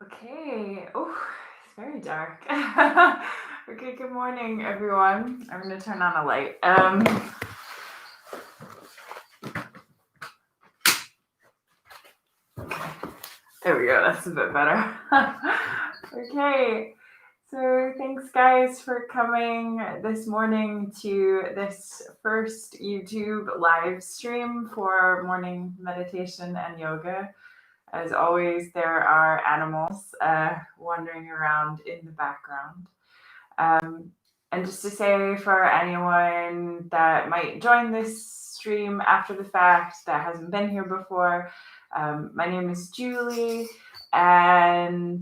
Okay. Oh, it's very dark. Okay, good morning, everyone. I'm going to turn on a light. There we go. That's a bit better. Okay. So thanks, guys, for coming this morning to this first YouTube live stream for morning meditation and yoga. As always, there are animals wandering around in the background. And just to say, for anyone that might join this stream after the fact that hasn't been here before, my name is Julie, and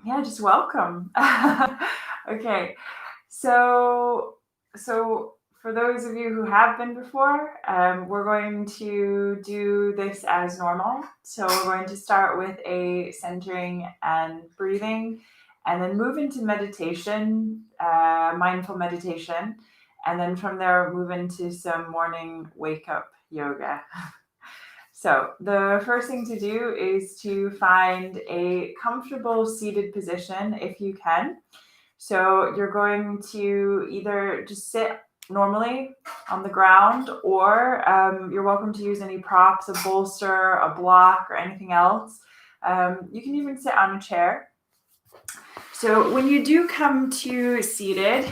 yeah, just welcome. Okay, so for those of you who have been before, we're going to do this as normal. So we're going to start with a centering and breathing, and then move into meditation, mindful meditation, and then from there move into some morning wake up yoga. So the first thing to do is to find a comfortable seated position if you can. So you're going to either just sit normally on the ground, or you're welcome to use any props, a bolster, a block, or anything else. You can even sit on a chair. So when you do come to seated,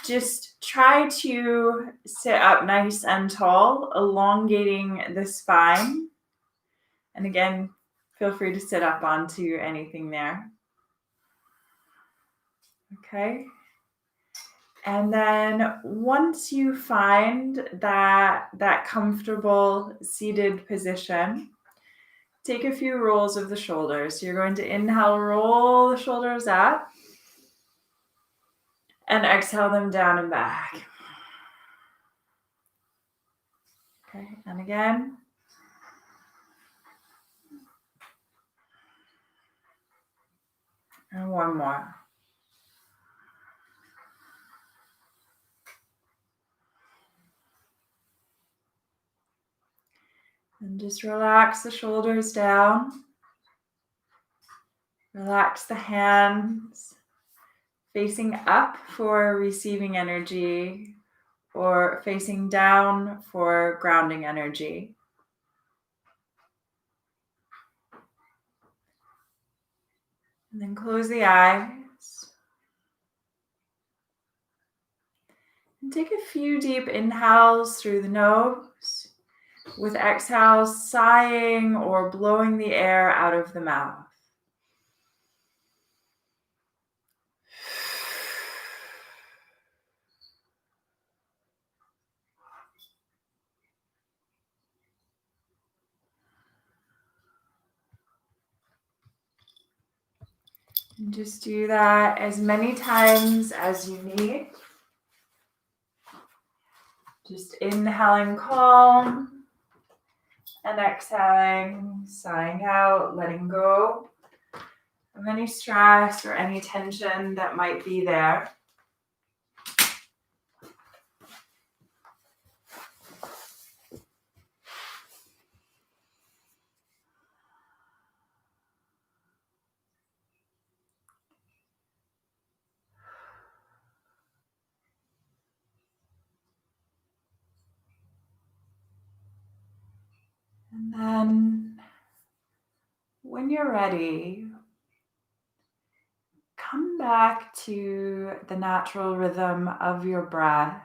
just try to sit up nice and tall, elongating the spine. And again, feel free to sit up onto anything there. Okay. And then once you find that comfortable seated position, take a few rolls of the shoulders. You're going to inhale, roll the shoulders up, and exhale them down and back. Okay, and again. And one more. And just relax the shoulders down. Relax the hands, facing up for receiving energy, or facing down for grounding energy. And then close the eyes. And take a few deep inhales through the nose, with exhales sighing or blowing the air out of the mouth. And just do that as many times as you need. Just inhaling calm and exhaling, sighing out, letting go of any stress or any tension that might be there. And then when you're ready, come back to the natural rhythm of your breath.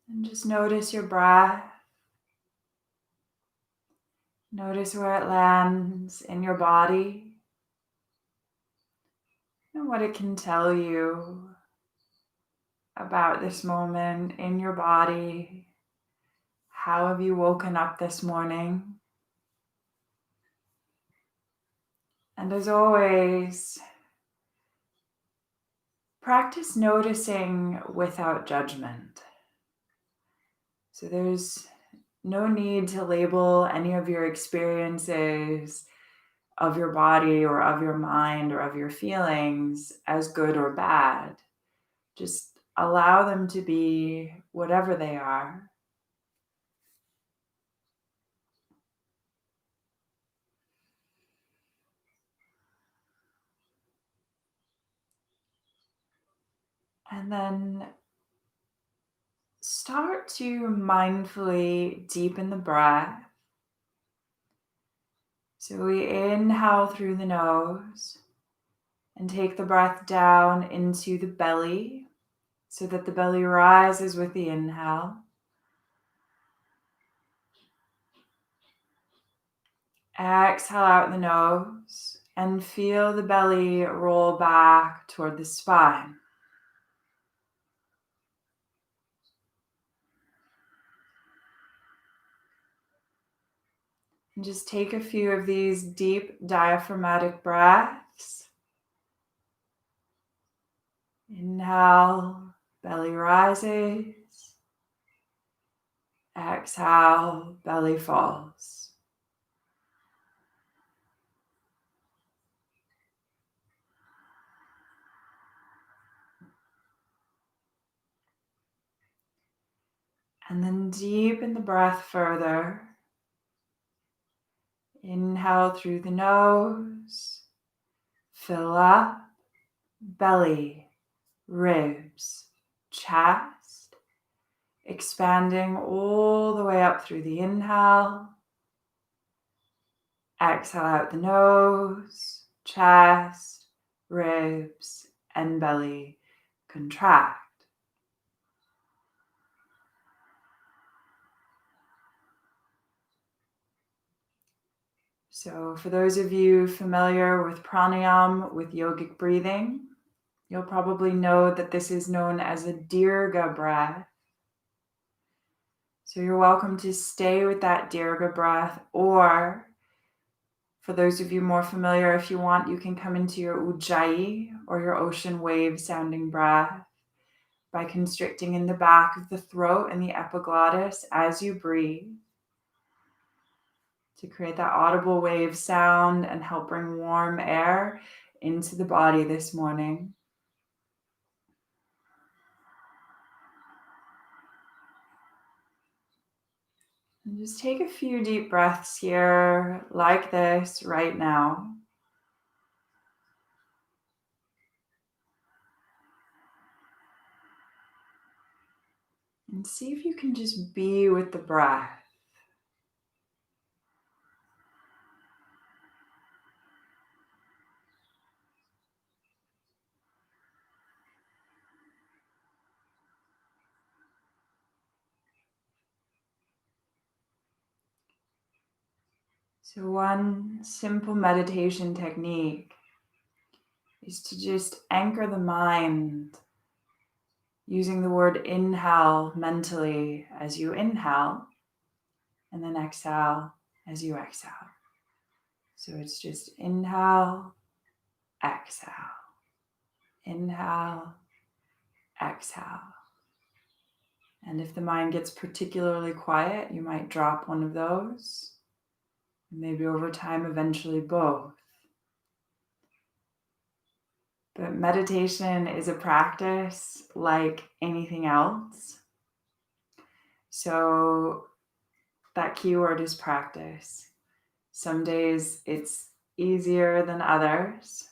And just notice your breath. Notice where it lands in your body and what it can tell you about this moment in your body. How have you woken up this morning? And as always, practice noticing without judgment. So there's no need to label any of your experiences of your body or of your mind or of your feelings as good or bad. Just allow them to be whatever they are. And then start to mindfully deepen the breath. So we inhale through the nose and take the breath down into the belly so that the belly rises with the inhale. Exhale out the nose and feel the belly roll back toward the spine. And just take a few of these deep diaphragmatic breaths. Inhale, belly rises. Exhale, belly falls. And then deepen the breath further. Inhale through the nose. Fill up, belly, ribs, chest, expanding all the way up through the inhale. Exhale out the nose, chest, ribs, and belly contract. So for those of you familiar with pranayama, with yogic breathing, you'll probably know that this is known as a dirgha breath. So you're welcome to stay with that dirgha breath, or for those of you more familiar, if you want, you can come into your ujjayi or your ocean wave sounding breath by constricting in the back of the throat and the epiglottis as you breathe to create that audible wave sound and help bring warm air into the body this morning. And just take a few deep breaths here, like this right now. And see if you can just be with the breath. So one simple meditation technique is to just anchor the mind using the word inhale mentally as you inhale, and then exhale as you exhale. So it's just inhale, exhale, inhale, exhale. And if the mind gets particularly quiet, you might drop one of those. Maybe over time, eventually both. But meditation is a practice like anything else. So that keyword is practice. Some days it's easier than others.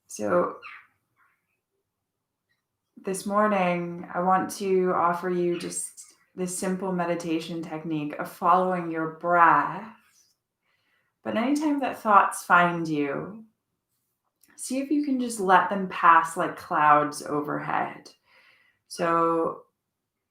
So this morning, I want to offer you just this simple meditation technique of following your breath. But anytime that thoughts find you, see if you can just let them pass like clouds overhead. So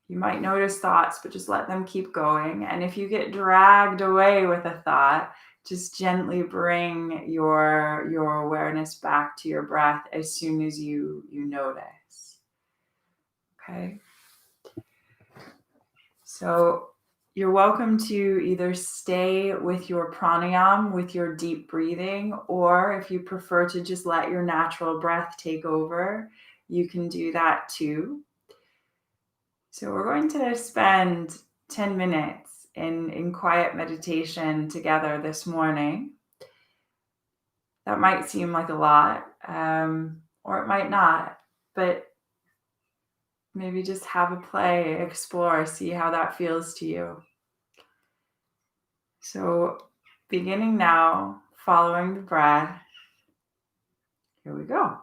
you might notice thoughts, but just let them keep going. And if you get dragged away with a thought, just gently bring your awareness back to your breath as soon as you notice. Okay? So you're welcome to either stay with your pranayama, with your deep breathing, or if you prefer to just let your natural breath take over, you can do that too. So we're going to spend 10 minutes in quiet meditation together this morning. That might seem like a lot, or it might not, but maybe just have a play, explore, see how that feels to you. So beginning now, following the breath, here we go.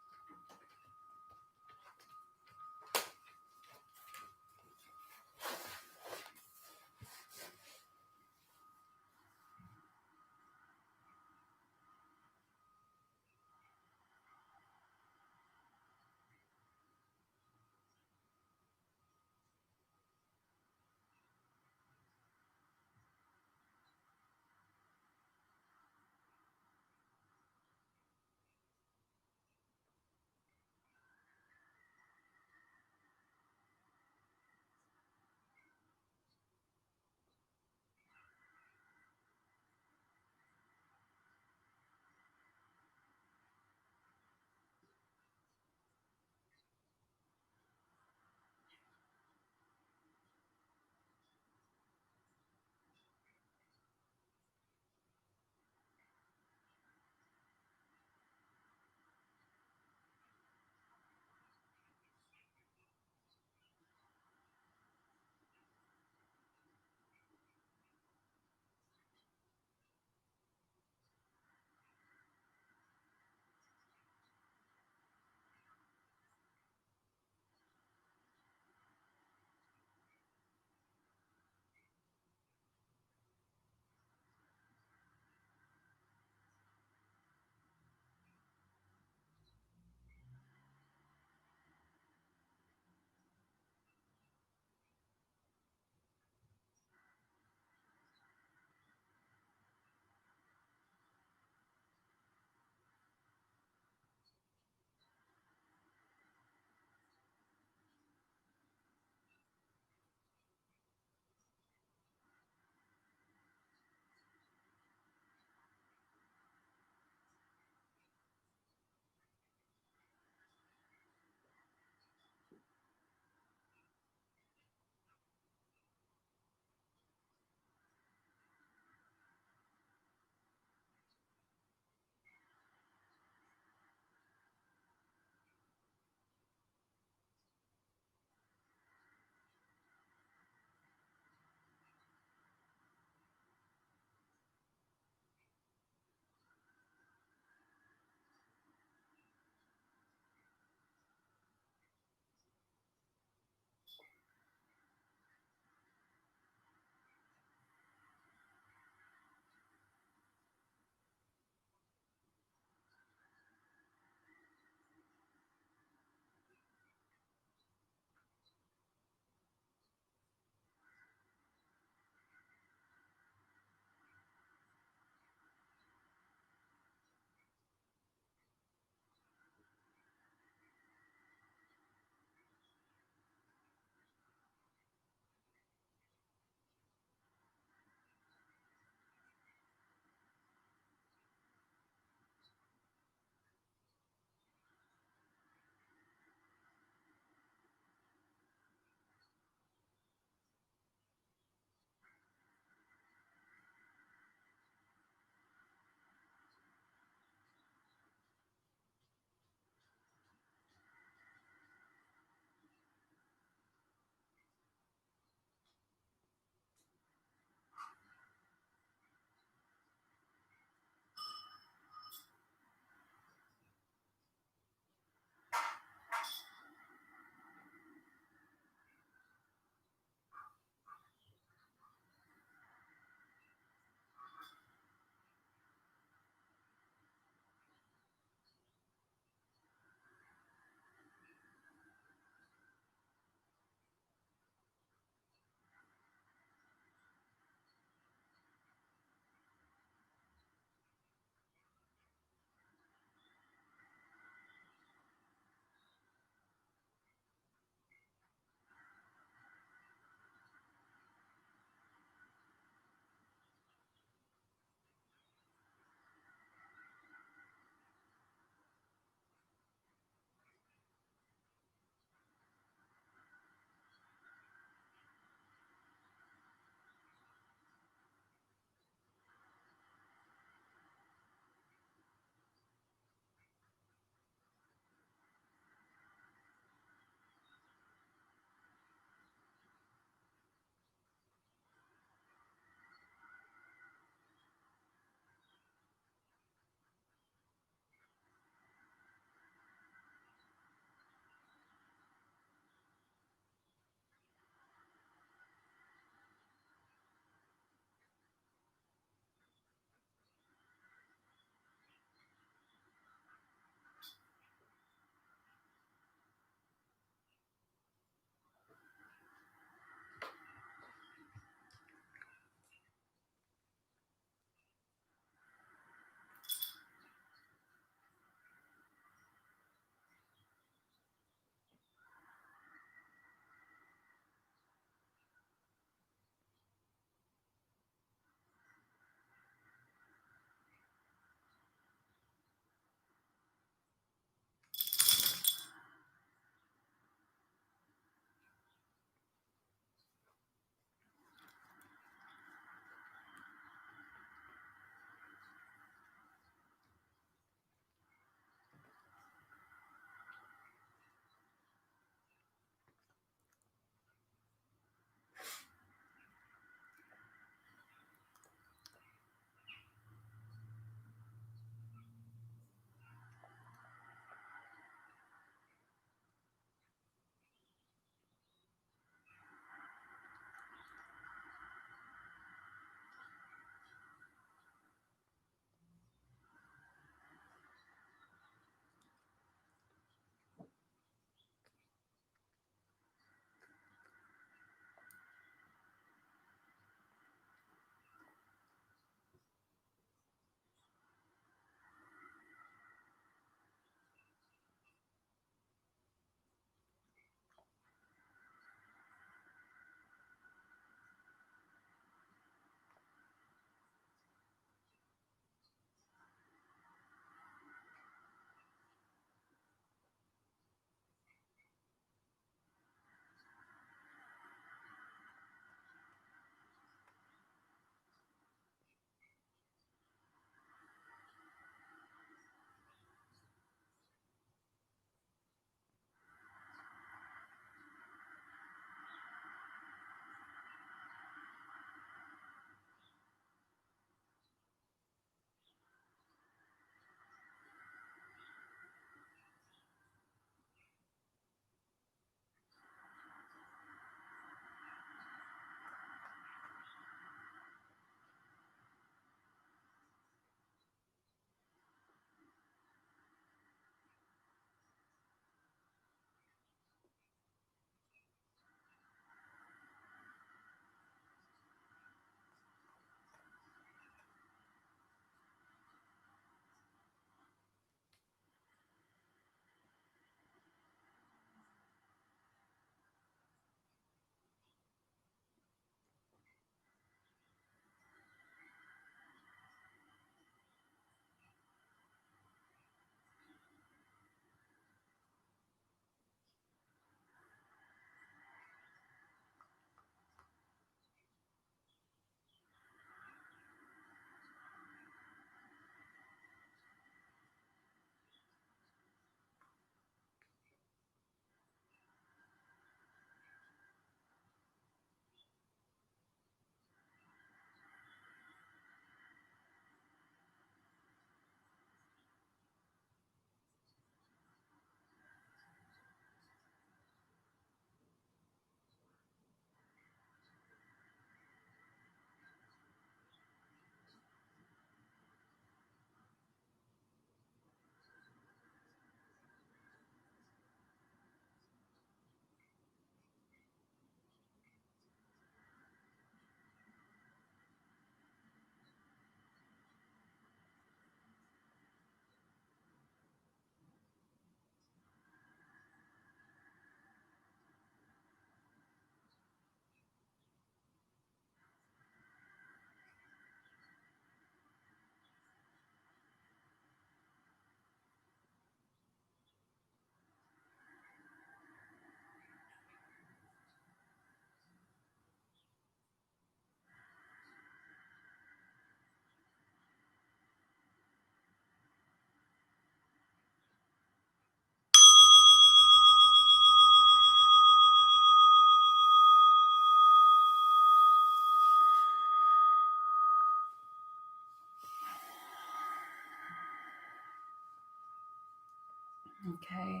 Okay.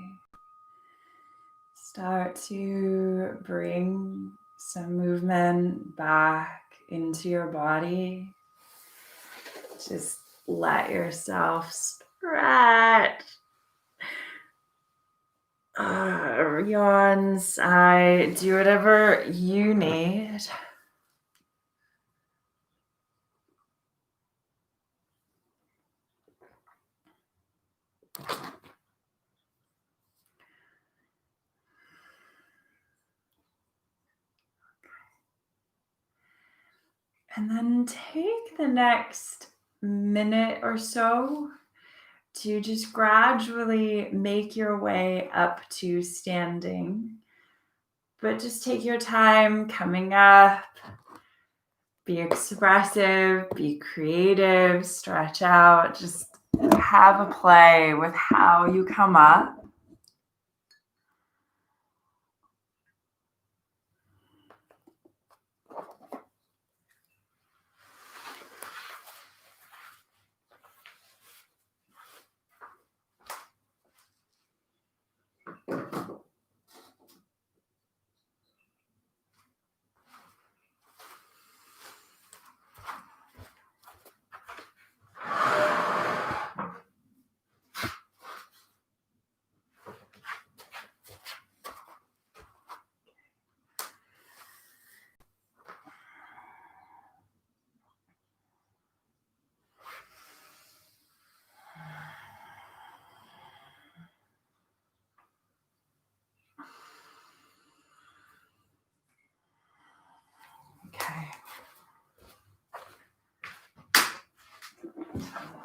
Start to bring some movement back into your body. Just let yourself stretch. Yawn, sigh, do whatever you need. And then take the next minute or so to just gradually make your way up to standing. But just take your time coming up. Be expressive, be creative, stretch out, just have a play with how you come up. Okay.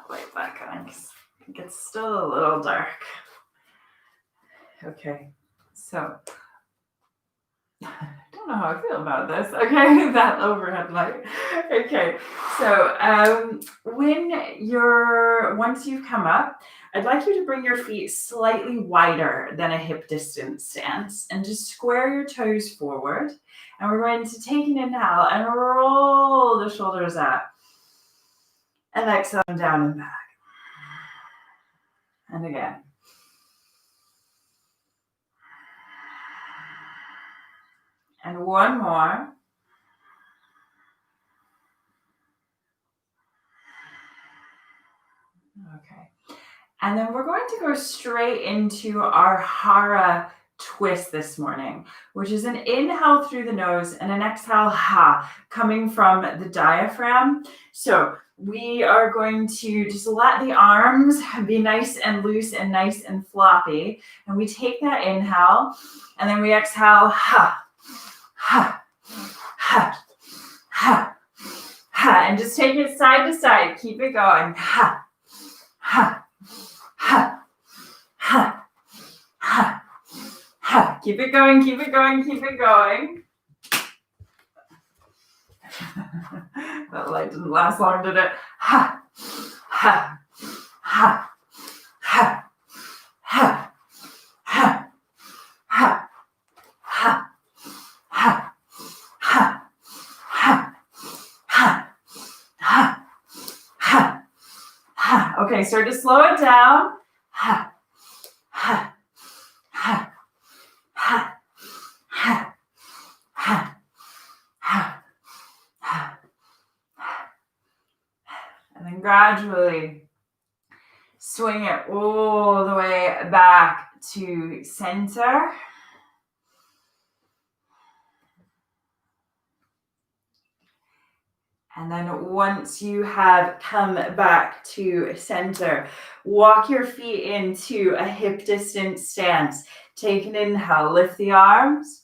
Light back on because I think it's still a little dark. Okay, so I don't know how I feel about this. Okay, that overhead light. Okay, so once you've come up, I'd like you to bring your feet slightly wider than a hip distance stance and just square your toes forward. And we're going to take an inhale and roll the shoulders up. And exhale down and back. And again. And one more. Okay. And then we're going to go straight into our Hara twist this morning, which is an inhale through the nose and an exhale, coming from the diaphragm. So we are going to just let the arms be nice and loose and nice and floppy. And we take that inhale and then we exhale, and just take it side to side. Keep it going. Keep it going, keep it going, keep it going. That light didn't last long, did it? Okay, start to slow it down. And then gradually swing it all the way back to center. And then once you have come back to center, walk your feet into a hip distance stance. Take an inhale, lift the arms.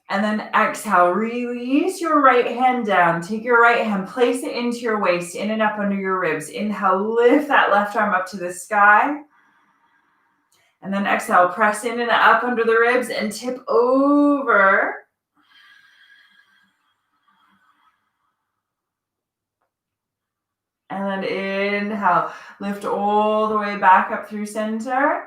And then exhale, release your right hand down. Take your right hand, place it into your waist, in and up under your ribs. Inhale, lift that left arm up to the sky. And then exhale, press in and up under the ribs and tip over. And then inhale, lift all the way back up through center.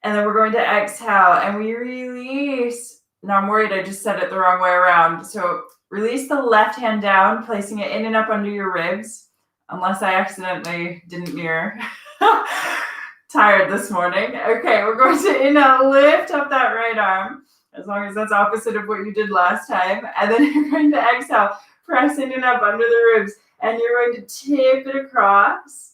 And then we're going to exhale and we release. Now I'm worried I just said it the wrong way around. So release the left hand down, placing it in and up under your ribs. unless I accidentally didn't mirror. Tired this morning. Okay, we're going to inhale, lift up that right arm, as long as that's opposite of what you did last time. And then you're going to exhale, press in and up under the ribs, and you're going to tip it across.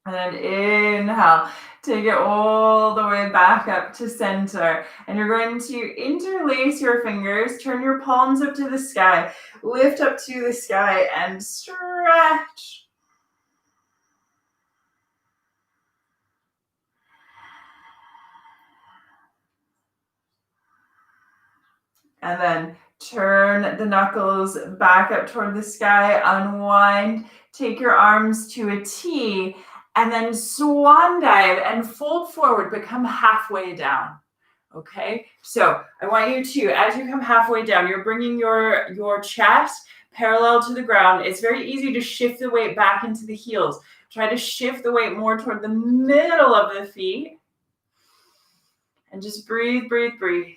And then inhale, take it all the way back up to center. And you're going to interlace your fingers, turn your palms up to the sky, lift up to the sky and stretch. And then turn the knuckles back up toward the sky, unwind, take your arms to a T, and then swan dive and fold forward, but come halfway down. Okay, so I want you to, as you come halfway down, you're bringing your chest parallel to the ground. It's very easy to shift the weight back into the heels. Try to shift the weight more toward the middle of the feet. And just breathe, breathe, breathe.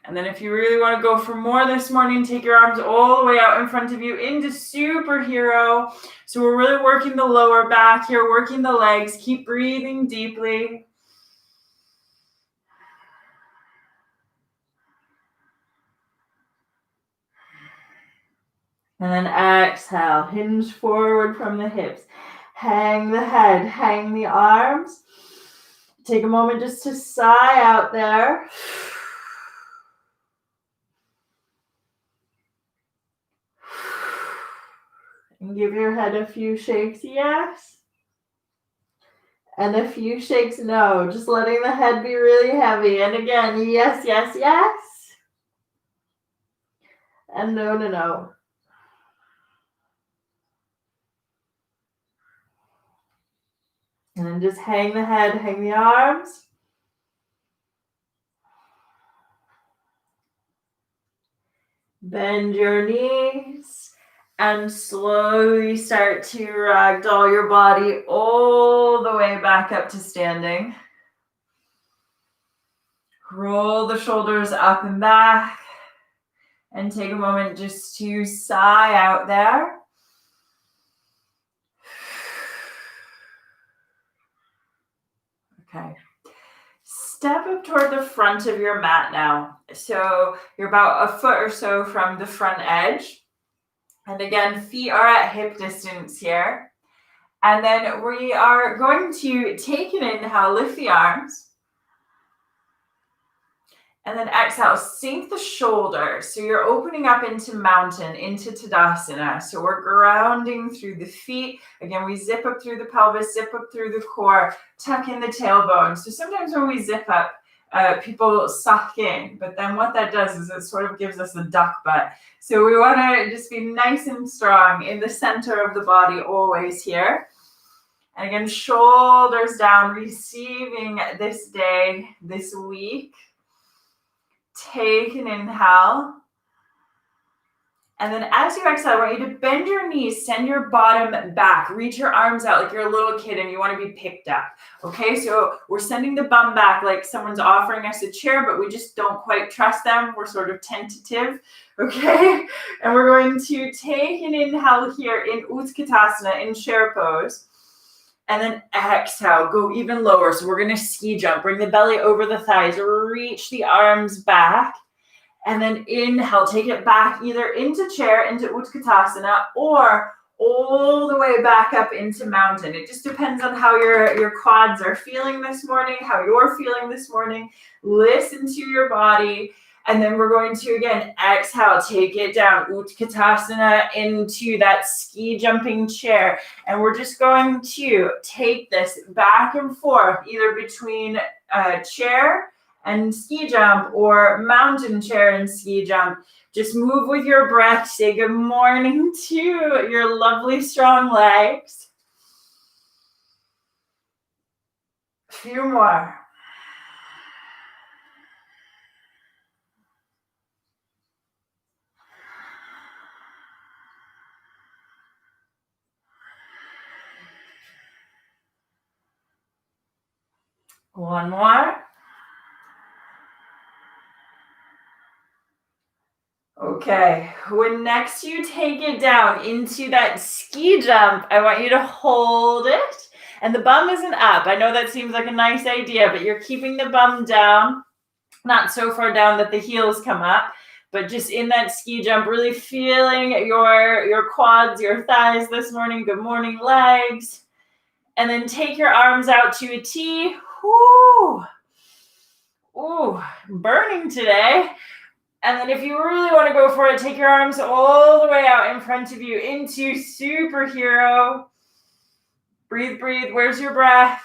And then if you really want to go for more this morning, take your arms all the way out in front of you into superhero. So we're really working the lower back here, working the legs. Keep breathing deeply. And then exhale, hinge forward from the hips. Hang the head, hang the arms. Take a moment just to sigh out there. And give your head a few shakes, yes. And a few shakes, no. Just letting the head be really heavy. And again, yes, yes, yes. And no, no, no. And then just hang the head, hang the arms. Bend your knees. And slowly start to ragdoll your body all the way back up to standing. Roll the shoulders up and back. And take a moment just to sigh out there. Okay. Step up toward the front of your mat now. So you're about a foot or so from the front edge. And again, feet are at hip distance here. And then we are going to take an inhale, lift the arms. And then exhale, sink the shoulders. So you're opening up into mountain, into Tadasana. So we're grounding through the feet. Again, we zip up through the pelvis, zip up through the core, tuck in the tailbone. So sometimes when we zip up, people suck in. But then what that does is it sort of gives us a duck butt. So we want to just be nice and strong in the center of the body always here. And again, shoulders down, receiving this day, this week. Take an inhale. And then as you exhale, I want you to bend your knees, send your bottom back, reach your arms out like you're a little kid and you want to be picked up. Okay, so we're sending the bum back like someone's offering us a chair, but we just don't quite trust them. We're sort of tentative. Okay, and we're going to take an inhale here in Utkatasana, in chair pose. And then exhale, go even lower. So we're going to ski jump. Bring the belly over the thighs. Reach the arms back. And then inhale, take it back either into chair, into Utkatasana, or all the way back up into mountain. It just depends on how your quads are feeling this morning, how you're feeling this morning. Listen to your body. And then we're going to, again, exhale, take it down, Utkatasana, into that ski jumping chair. And we're just going to take this back and forth, either between chair and ski jump or mountain chair and ski jump. Just move with your breath. Say good morning to your lovely, strong legs. A few more. One more. Okay, when next you take it down into that ski jump, I want you to hold it. And the bum isn't up. I know that seems like a nice idea, but you're keeping the bum down, not so far down that the heels come up, but just in that ski jump, really feeling your quads, your thighs this morning. Good morning, legs. And then take your arms out to a T. Woo! Ooh, burning today. And then if you really want to go for it, take your arms all the way out in front of you into superhero. Breathe, breathe. Where's your breath?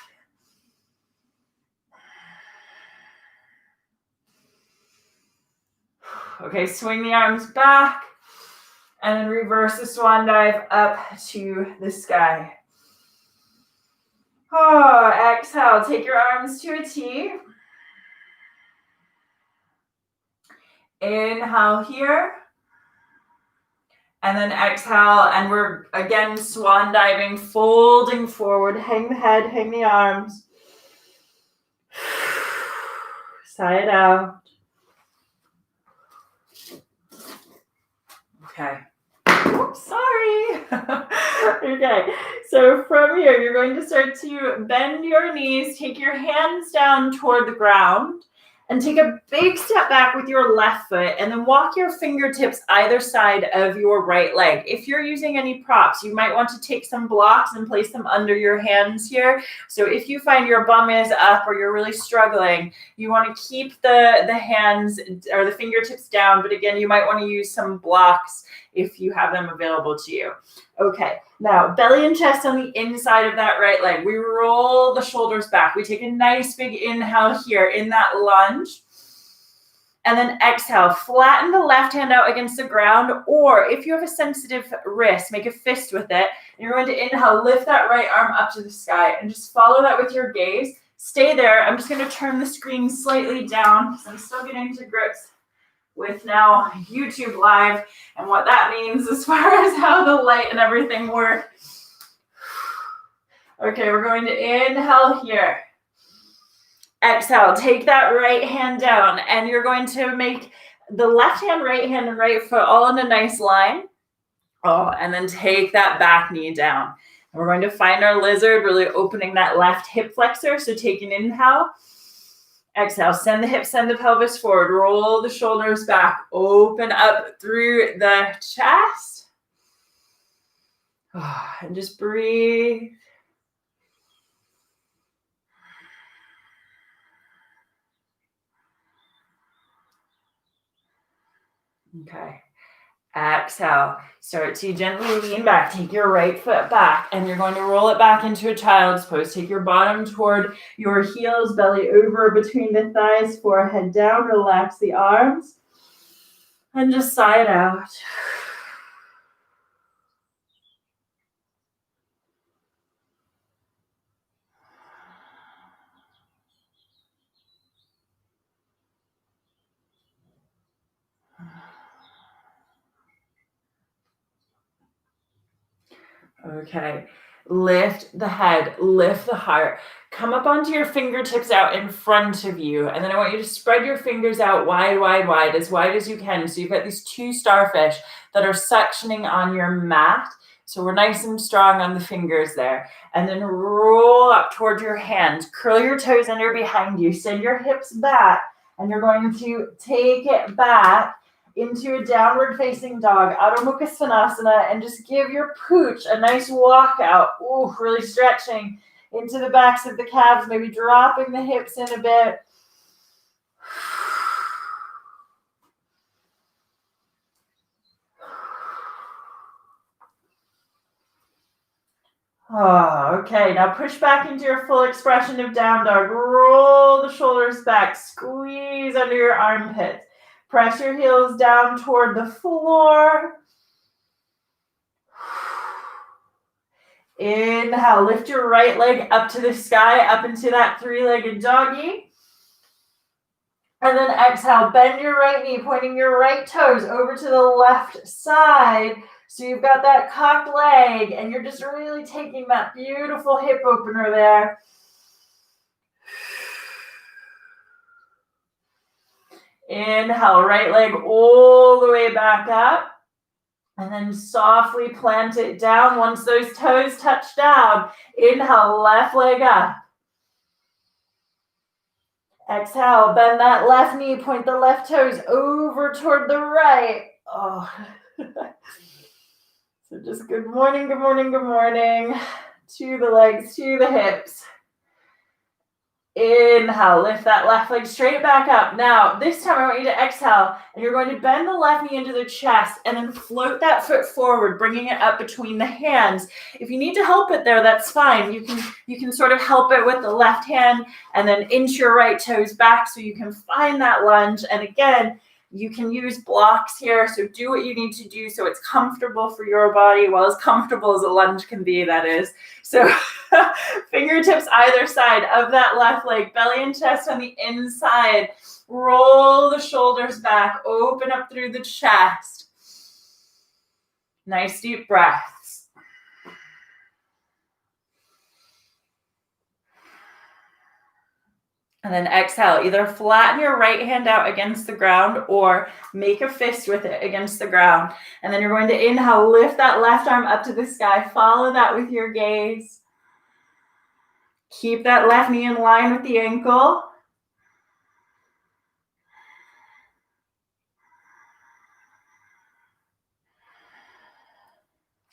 Okay, swing the arms back and then reverse the swan dive up to the sky. Oh, exhale, take your arms to a T. Inhale here. And then exhale, and we're again swan diving, folding forward. Hang the head, hang the arms. Sigh it out. Okay. Oops, sorry. Okay, so from here, you're going to start to bend your knees, take your hands down toward the ground, and take a big step back with your left foot, and then walk your fingertips either side of your right leg. If you're using any props, you might want to take some blocks and place them under your hands here. So if you find your bum is up or you're really struggling, you want to keep the hands or the fingertips down, but again, you might want to use some blocks if you have them available to you. Okay, now belly and chest on the inside of that right leg. We roll the shoulders back. We take a nice big inhale here in that lunge. And then exhale, flatten the left hand out against the ground, or if you have a sensitive wrist, make a fist with it. And you're going to inhale, lift that right arm up to the sky and just follow that with your gaze. Stay there. I'm just going to turn the screen slightly down because I'm still getting to grips with now YouTube Live and what that means as far as how the light and everything work. Okay, we're going to inhale here. Exhale, take that right hand down, and you're going to make the left hand, right hand, and right foot all in a nice line. Oh, and then take that back knee down. And we're going to find our lizard, really opening that left hip flexor. So take an inhale. Exhale, send the hips, send the pelvis forward, roll the shoulders back, open up through the chest. And just breathe. Okay. Exhale, start to gently lean back. Take your right foot back, and you're going to roll it back into a child's pose. Take your bottom toward your heels, belly over between the thighs, forehead down. Relax the arms, and just sigh it out. Okay, lift the head, lift the heart. Come up onto your fingertips out in front of you. And then I want you to spread your fingers out wide, wide as you can. So you've got these two starfish that are suctioning on your mat. So we're nice and strong on the fingers there. And then roll up towards your hands. Curl your toes under behind you. Send your hips back. And you're going to take it back into a downward facing dog, Adho Mukha Svanasana, and just give your pooch a nice walk out. Ooh, really stretching into the backs of the calves, maybe dropping the hips in a bit. Oh, okay, now push back into your full expression of down dog. Roll the shoulders back, squeeze under your armpits. Press your heels down toward the floor. Inhale, lift your right leg up to the sky, up into that three-legged doggy. And then exhale, bend your right knee, pointing your right toes over to the left side. So you've got that cocked leg, and you're just really taking that beautiful hip opener there. Inhale, right leg all the way back up. And then softly plant it down. Once those toes touch down, inhale, left leg up. Exhale, bend that left knee, point the left toes over toward the right. Oh. So just good morning, good morning, good morning. To the legs, to the hips. Inhale, lift that left leg straight back up. Now, this time I want you to exhale, and you're going to bend the left knee into the chest and then float that foot forward, bringing it up between the hands. If you need to help it there, that's fine. You can sort of help it with the left hand and then inch your right toes back so you can find that lunge. And again, you can use blocks here, so do what you need to do so it's comfortable for your body, well, as comfortable as a lunge can be, that is. So fingertips either side of that left leg, belly and chest on the inside. Roll the shoulders back, open up through the chest. Nice deep breaths. And then exhale, either flatten your right hand out against the ground or make a fist with it against the ground. And then you're going to inhale, lift that left arm up to the sky. Follow that with your gaze. Keep that left knee in line with the ankle.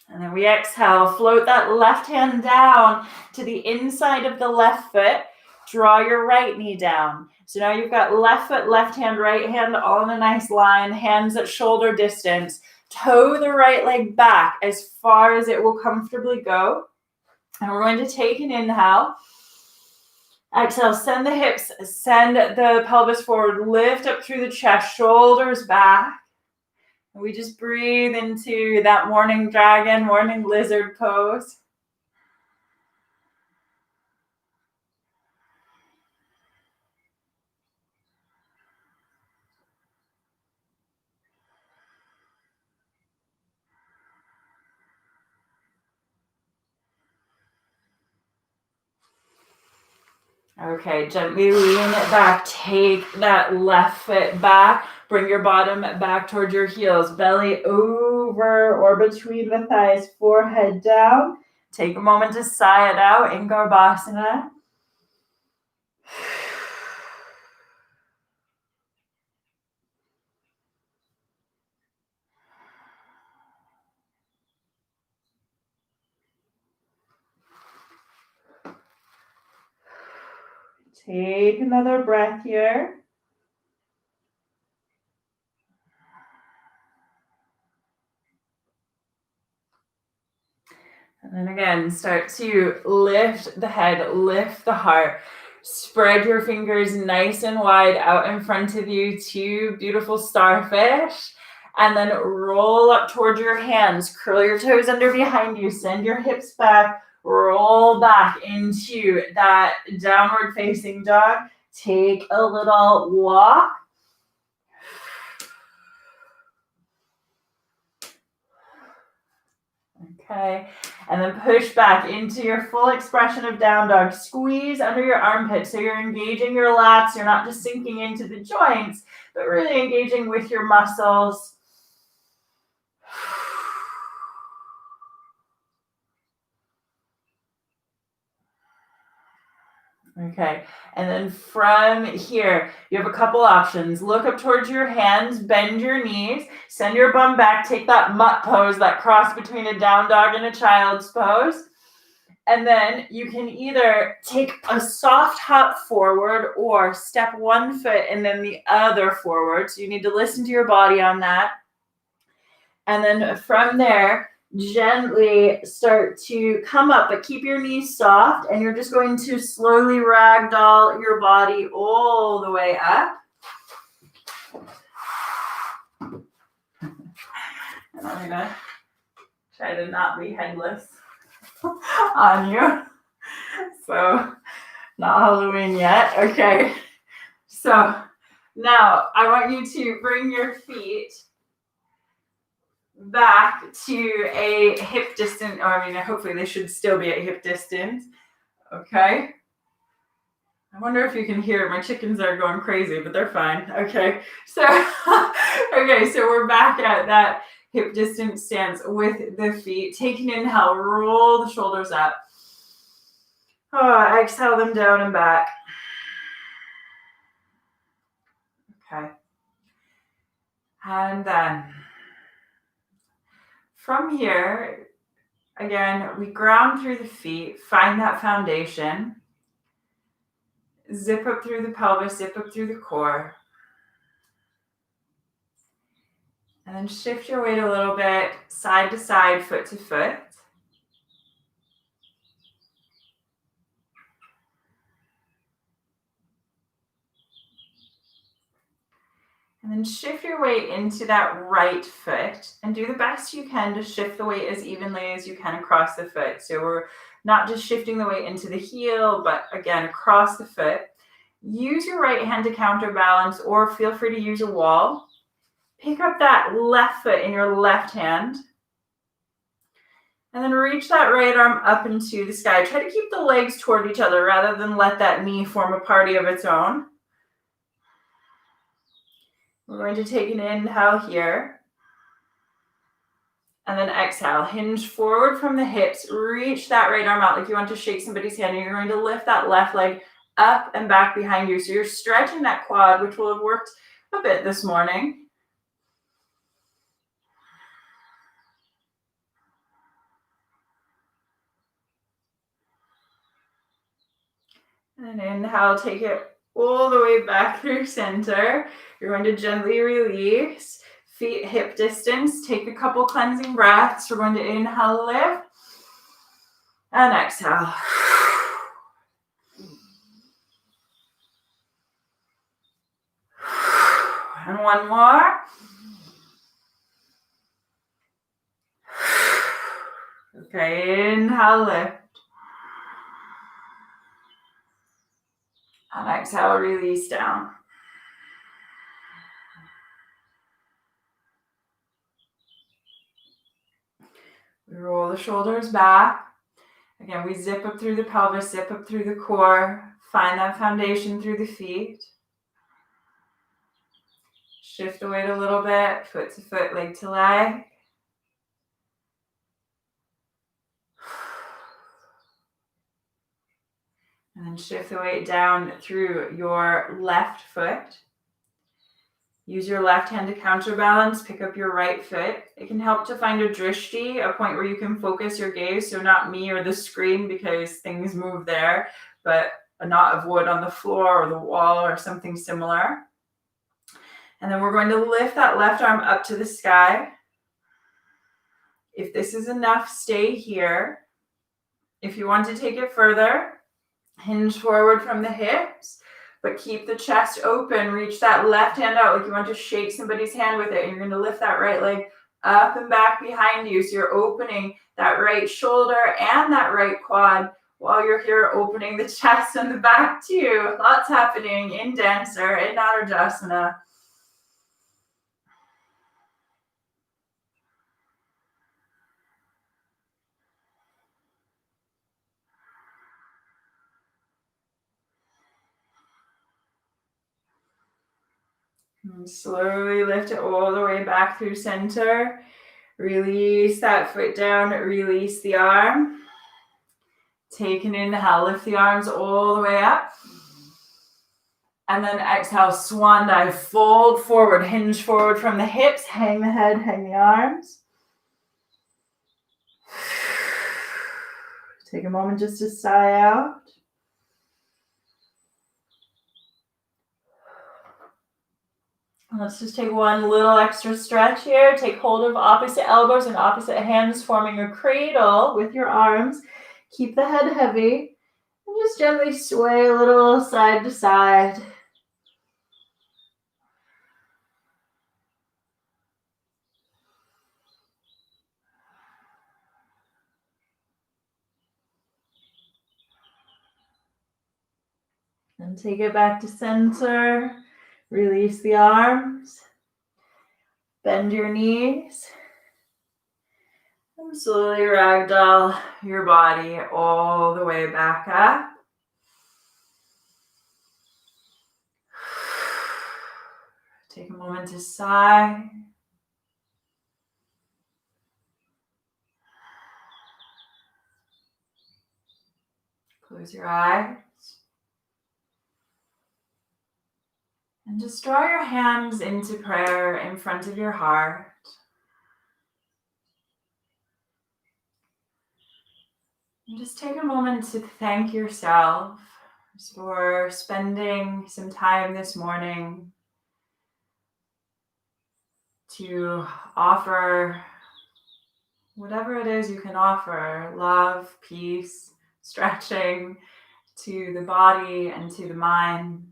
And then we exhale, float that left hand down to the inside of the left foot. Draw your right knee down. So now you've got left foot, left hand, right hand, all in a nice line, hands at shoulder distance. Toe the right leg back as far as it will comfortably go. And we're going to take an inhale. Exhale, send the hips, send the pelvis forward, lift up through the chest, shoulders back. And we just breathe into that morning dragon, morning lizard pose. Okay, gently lean it back. Take that left foot back. Bring your bottom back towards your heels. Belly over or between the thighs. Forehead down. Take a moment to sigh it out in Garbhasana. Take another breath here. And then again, start to lift the head, lift the heart. Spread your fingers nice and wide out in front of you. Two beautiful starfish. And then roll up towards your hands. Curl your toes under behind you. Send your hips back. Roll back into that downward facing dog. Take a little walk. Okay, and then push back into your full expression of down dog. Squeeze under your armpit so you're engaging your lats. You're not just sinking into the joints, but really engaging with your muscles. Okay, and then from here, you have a couple options. Look up towards your hands, bend your knees, send your bum back, take that mutt pose, that cross between a down dog and a child's pose. And then you can either take a soft hop forward or step one foot and then the other forward. So you need to listen to your body on that. And then from there, gently start to come up, but keep your knees soft, and you're just going to slowly ragdoll your body all the way up. And I'm gonna try to not be headless on you. So, not Halloween yet. Okay. So, now I want you to bring your feet back to a hip distance, or hopefully they should still be at hip distance. Okay. I wonder if you can hear my chickens are going crazy, but they're fine. Okay, so so we're back at that hip distance stance with the feet. Take an inhale, roll the shoulders up. Oh, exhale them down and back. Okay. And then from here, again, we ground through the feet, find that foundation. Zip up through the pelvis, zip up through the core. And then shift your weight a little bit, side to side, foot to foot. And then shift your weight into that right foot and do the best you can to shift the weight as evenly as you can across the foot. So we're not just shifting the weight into the heel, but again, across the foot. Use your right hand to counterbalance, or feel free to use a wall. Pick up that left foot in your left hand. And then reach that right arm up into the sky. Try to keep the legs toward each other rather than let that knee form a party of its own. We're going to take an inhale here. And then exhale, hinge forward from the hips, reach that right arm out like you want to shake somebody's hand. And you're going to lift that left leg up and back behind you. So you're stretching that quad, which will have worked a bit this morning. And inhale, take it all the way back through center. You're going to gently release. Feet hip distance. Take a couple cleansing breaths. We're going to inhale, lift. And exhale. And one more. Okay, inhale, lift. And exhale, release down. We roll the shoulders back. Again, we zip up through the pelvis, zip up through the core. Find that foundation through the feet. Shift the weight a little bit, foot to foot, leg to leg. And then shift the weight down through your left foot. Use your left hand to counterbalance, pick up your right foot. It can help to find a drishti, a point where you can focus your gaze, so not me or the screen because things move there, but a knot of wood on the floor or the wall or something similar. And then we're going to lift that left arm up to the sky. If this is enough, stay here. If you want to take it further, hinge forward from the hips. But keep the chest open. Reach that left hand out like you want to shake somebody's hand with it. And you're going to lift that right leg up and back behind you. So you're opening that right shoulder and that right quad while you're here opening the chest and the back too. Lots happening in Dancer, in Nadarjasana. And slowly lift it all the way back through center. Release that foot down, release the arm. Take an inhale, lift the arms all the way up. And then exhale, swan dive, fold forward, hinge forward from the hips, hang the head, hang the arms. Take a moment just to sigh out. Let's just take one little extra stretch here. Take hold of opposite elbows and opposite hands, forming a cradle with your arms. Keep the head heavy. And just gently sway a little side to side. And take it back to center. Release the arms. Bend your knees. And slowly ragdoll your body all the way back up. Take a moment to sigh. Close your eyes. And just draw your hands into prayer in front of your heart. And just take a moment to thank yourself for spending some time this morning to offer whatever it is you can offer, love, peace, stretching to the body and to the mind.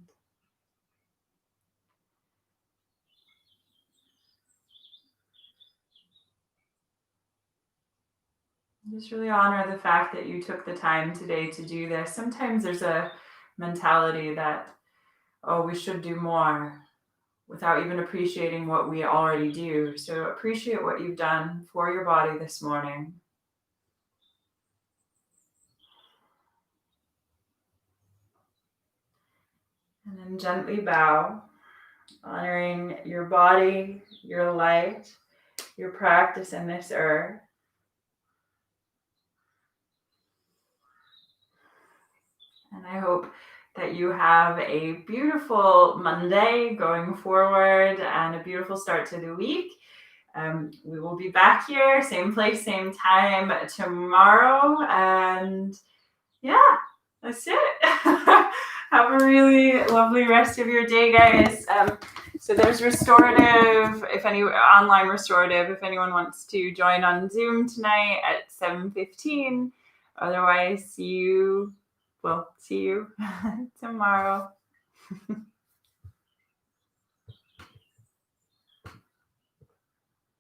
Just really honor the fact that you took the time today to do this. Sometimes there's a mentality that, oh, we should do more without even appreciating what we already do. So appreciate what you've done for your body this morning. And then gently bow, honoring your body, your light, your practice in this earth. And I hope that you have a beautiful Monday going forward and a beautiful start to the week. We will be back here, same place, same time tomorrow. And yeah, that's it. Have a really lovely rest of your day, guys. So there's restorative, online restorative, if anyone wants to join on Zoom tonight at 7:15. Otherwise, see you tomorrow.